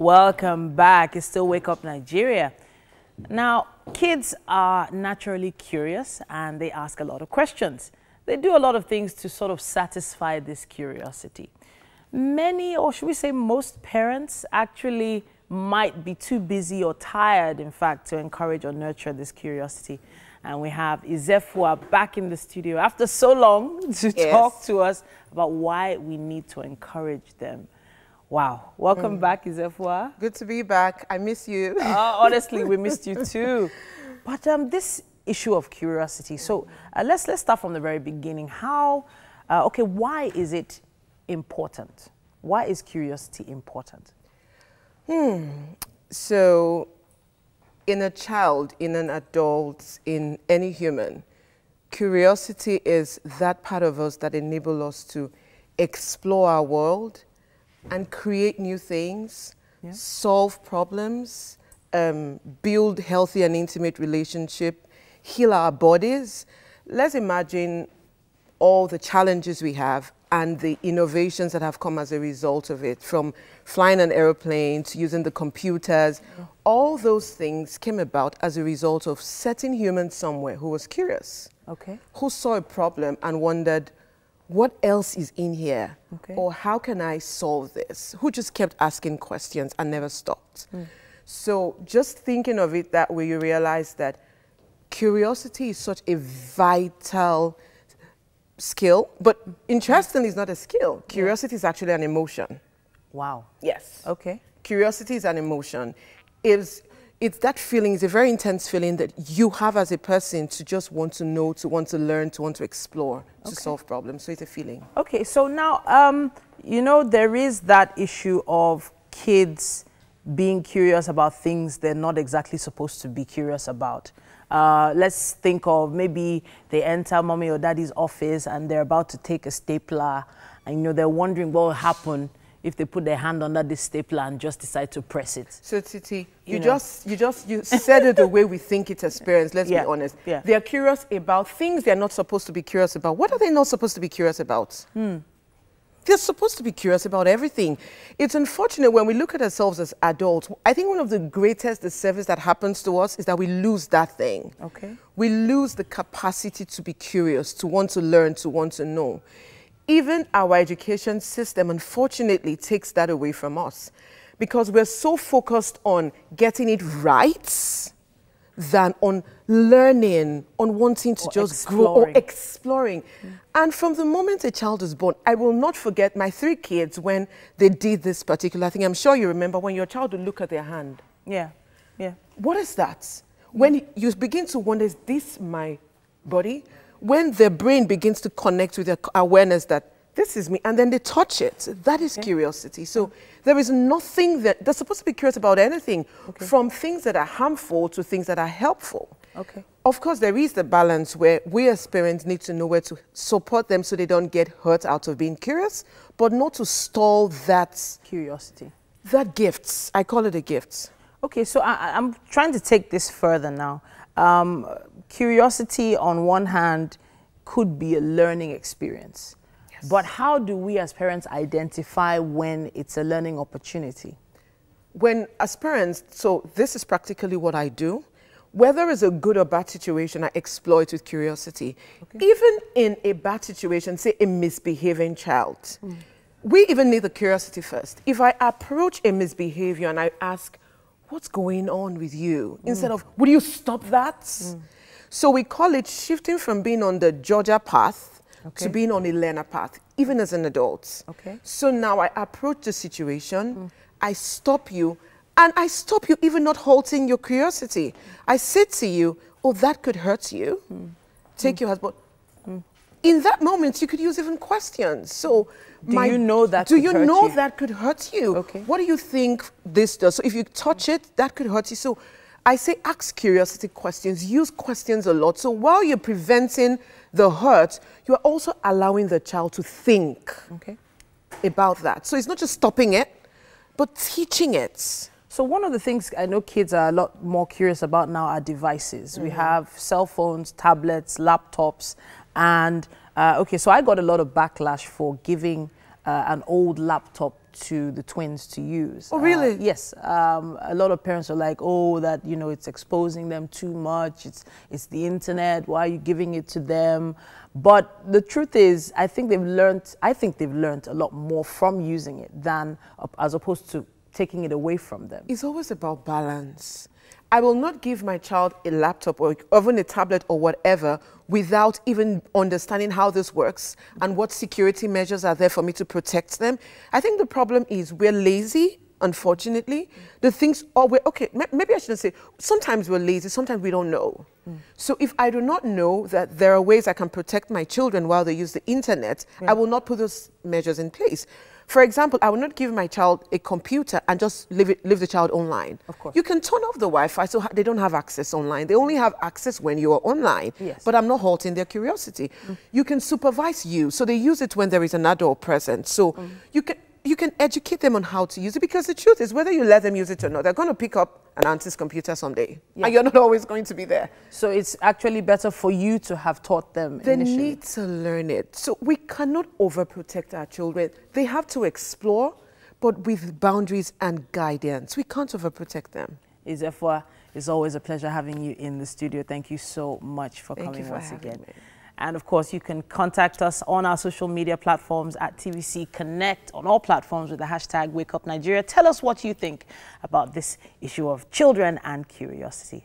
Welcome back. It's still Wake Up Nigeria. Now, kids are naturally curious and they ask a lot of questions. They do a lot of things to sort of satisfy this curiosity. Many, or should we say most parents actually might be too busy or tired, in fact, to encourage or nurture this curiosity. And we have Izefua back in the studio after so long to talk to us about why we need to encourage them. Wow. Welcome back, Izefua. Good to be back. I miss you. Honestly, we missed you too. But this issue of curiosity, so let's start from the very beginning. Why is it important? Why is curiosity important? So, in a child, in an adult, in any human, curiosity is that part of us that enables us to explore our world and create new things, solve problems, build healthy and intimate relationship, heal our bodies. Let's imagine all the challenges we have and the innovations that have come as a result of it, from flying an airplane to using the computers. All those things came about as a result of certain humans somewhere who was curious, who saw a problem and wondered, what else is in here? Or how can I solve this? Who just kept asking questions and never stopped. So just thinking of it that way, you realize that curiosity is such a vital skill, but interestingly, it's not a skill. Curiosity is actually an emotion. Wow. Yes. Okay. Curiosity is an emotion. It's that feeling, it's a very intense feeling that you have as a person to just want to know, to want to learn, to want to explore, to solve problems. So it's a feeling. Okay, so now, you know, there is that issue of kids being curious about things they're not exactly supposed to be curious about. Let's think of maybe they enter mommy or daddy's office and they're about to take a stapler and, you know, they're wondering what will happen if they put their hand under this stapler and just decide to press it. So Titi, you said it the way we think it's experienced, let's be honest. They're curious about things they're not supposed to be curious about. What are they not supposed to be curious about? They're supposed to be curious about everything. It's unfortunate when we look at ourselves as adults. I think one of the greatest disservice that happens to us is that we lose that thing. We lose the capacity to be curious, to want to learn, to want to know. Even our education system, unfortunately, takes that away from us because we're so focused on getting it right than on learning, on wanting to just grow or exploring. And from the moment a child is born, I will not forget my 3 kids when they did this particular thing. I'm sure you remember when your child would look at their hand. What is that? When you begin to wonder, is this my body? When their brain begins to connect with their awareness that this is me, and then they touch it, that is curiosity. So there is nothing that they're supposed to be curious about anything, from things that are harmful to things that are helpful. Of course, there is the balance where we as parents need to know where to support them so they don't get hurt out of being curious, but not to stall that curiosity. That gifts, I call it a gift. Okay, so I'm trying to take this further now. Curiosity, on one hand, could be a learning experience. But how do we as parents identify when it's a learning opportunity? When, as parents, so this is practically what I do. Whether it's a good or bad situation, I explore it with curiosity. Even in a bad situation, say a misbehaving child, we even need the curiosity first. If I approach a misbehavior and I ask, what's going on with you? Instead of, would you stop that? So we call it shifting from being on the judger path to being on a learner path, even as an adult. So now I approach the situation, I stop you, and I stop you even not halting your curiosity. I say to you, oh, that could hurt you. Take your husband. In that moment, you could use even questions. So, do you know that could hurt you? What do you think this does? So if you touch it, that could hurt you. So I say ask curiosity questions, use questions a lot. So while you're preventing the hurt, you are also allowing the child to think about that. So it's not just stopping it, but teaching it. So one of the things I know kids are a lot more curious about now are devices. We have cell phones, tablets, laptops, and so I got a lot of backlash for giving an old laptop to the twins to use. Oh, really? Yes. A lot of parents are like, oh, that, you know, it's exposing them too much. It's the internet. Why are you giving it to them? But the truth is, I think they've learned a lot more from using it than as opposed to taking it away from them. It's always about balance. I will not give my child a laptop or even a tablet or whatever without even understanding how this works and what security measures are there for me to protect them. I think the problem is we're lazy, unfortunately. The things, okay, maybe I shouldn't say, sometimes we're lazy, sometimes we don't know. So if I do not know that there are ways I can protect my children while they use the internet, I will not put those measures in place. For example, I will not give my child a computer and just leave the child online. Of course. You can turn off the Wi-Fi so they don't have access online. They only have access when you are online. Yes. But I'm not halting their curiosity. You can supervise you, so they use it when there is an adult present. So you can educate them on how to use it, because the truth is, whether you let them use it or not, they're going to pick up an auntie's computer someday. Yeah. And you're not always going to be there. So it's actually better for you to have taught them initially. They need to learn it. So we cannot overprotect our children. They have to explore, but with boundaries and guidance. We can't overprotect them. Izefua, it's always a pleasure having you in the studio. Thank you so much for coming once again. Me. And of course, you can contact us on our social media platforms at TVC Connect on all platforms with the hashtag WakeUpNigeria. Tell us what you think about this issue of children and curiosity.